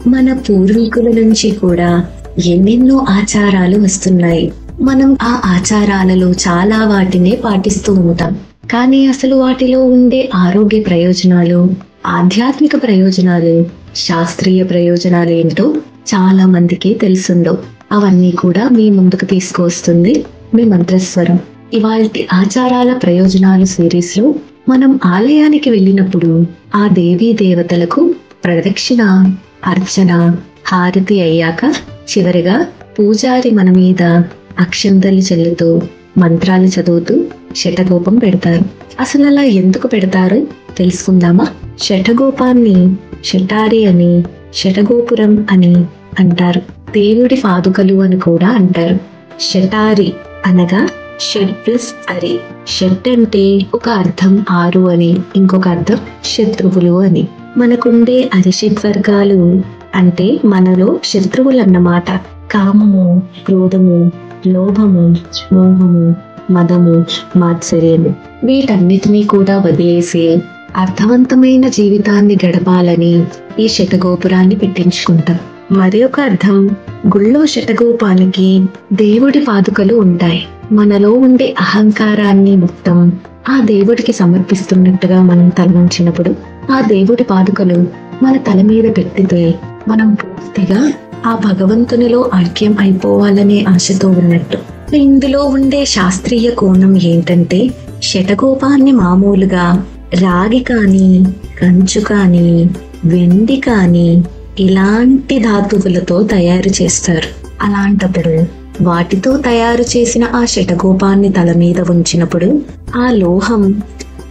మన పూర్వీకుల నుంచి కూడా ఎన్నెన్నో ఆచారాలు వస్తున్నాయి. మనం ఆ ఆచారాలలో చాలా వాటినే పాటిస్తూ ఉంటాం. కానీ అసలు వాటిలో ఉండే ఆరోగ్య ప్రయోజనాలు, ఆధ్యాత్మిక ప్రయోజనాలు, శాస్త్రీయ ప్రయోజనాలు ఏంటో చాలా మందికి తెలుసుండవు. అవన్నీ కూడా మీ ముందుకు తీసుకువస్తుంది మీ మంత్రస్వరం. ఇవాల్టి ఆచారాల ప్రయోజనాలు సిరీస్ లో మనం ఆలయానికి వెళ్ళినప్పుడు ఆ దేవీ దేవతలకు ప్రదక్షిణ, అర్చన, హారతి అయ్యాక చివరిగా పూజారి మన మీద అక్షంతలు చల్లుతూ మంత్రాలు చదువుతూ శటగోపం పెడతారు. అసలు అలా ఎందుకు పెడతారు తెలుసుకుందామా? శటగోపాన్ని శటారి అని, శటగోపురం అని అంటారు. దేవుడి పాదుకలు అని కూడా అంటారు. శటారి అనగా షట్ ప్లస్ అరి. షట్ అంటే ఒక అర్థం 6 అని, ఇంకొక అర్థం శత్రువులు అని. మనకుండే అరిషట్ వర్గాలు అంటే మనలో శత్రువులు అన్నమాట. కామము, క్రోధము, లోభము, మోహము, మదము, మాత్సర్యము వీటన్నిటినీ కూడా వదిలేసి అర్థవంతమైన జీవితాన్ని గడపాలని ఈ శటగోపురాన్ని పెట్టించుకుంటాం. మరి ఒక అర్థం, గుళ్ళో శటగోపానికి దేవుడి పాదుకలు ఉంటాయి. మనలో ఉండే అహంకారాన్ని మొత్తం ఆ దేవుడికి సమర్పిస్తున్నట్టుగా మనం తలంచినప్పుడు ఆ దేవుడి పాదుకలు మన తల మీద పెట్టితే మనం పూర్తిగా ఆ భగవంతునిలో ఐక్యం అయిపోవాలనే ఆశతో ఉన్నట్టు. ఇందులో ఉండే శాస్త్రీయ కోణం ఏంటంటే, శటగోపాన్ని మామూలుగా రాగి కానీ, కంచు కానీ, వెండి కానీ ఇలాంటి ధాతువులతో తయారు చేస్తారు. అలాంటప్పుడు వాటితో తయారు చేసిన ఆ శటగోపాన్ని తల మీద ఉంచినప్పుడు ఆ లోహం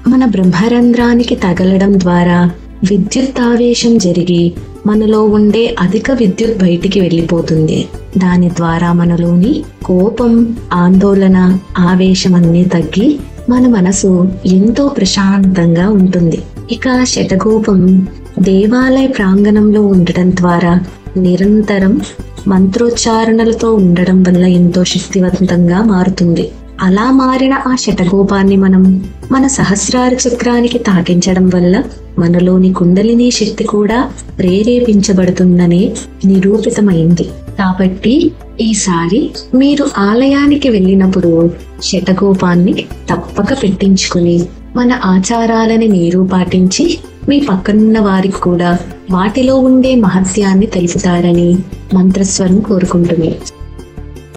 మన బ్రహ్మరంధ్రానికి తగలడం ద్వారా విద్యుత్తావేశం జరిగి మనలో ఉండే అధిక విద్యుత్ బయటికి వెళ్ళిపోతుంది. దాని ద్వారా మనలోని కోపం, ఆందోళన, ఆవేశం అన్నీ తగ్గి మన మనసు ఎంతో ప్రశాంతంగా ఉంటుంది. ఇక శటగోపం దేవాలయ ప్రాంగణంలో ఉండటం ద్వారా నిరంతరం మంత్రోచ్చారణలతో ఉండడం వల్ల ఎంతో శక్తివంతంగా మారుతుంది. అలా మారిన ఆ శటగోపాన్ని మనం మన సహస్రార చక్రానికి తాకించడం వల్ల మనలోని కుండలిని శక్తి కూడా ప్రేరేపించబడుతుందని నిరూపితమైంది. కాబట్టి ఈసారి మీరు ఆలయానికి వెళ్ళినప్పుడు శటగోపాన్ని తప్పక పెట్టించుకుని మన ఆచారాలని మీరు పాటించి మీ పక్కనున్న వారికి కూడా వాటిలో ఉండే మహత్యాన్ని తెలుపుతారని మంత్రస్వరం కోరుకుంటుంది.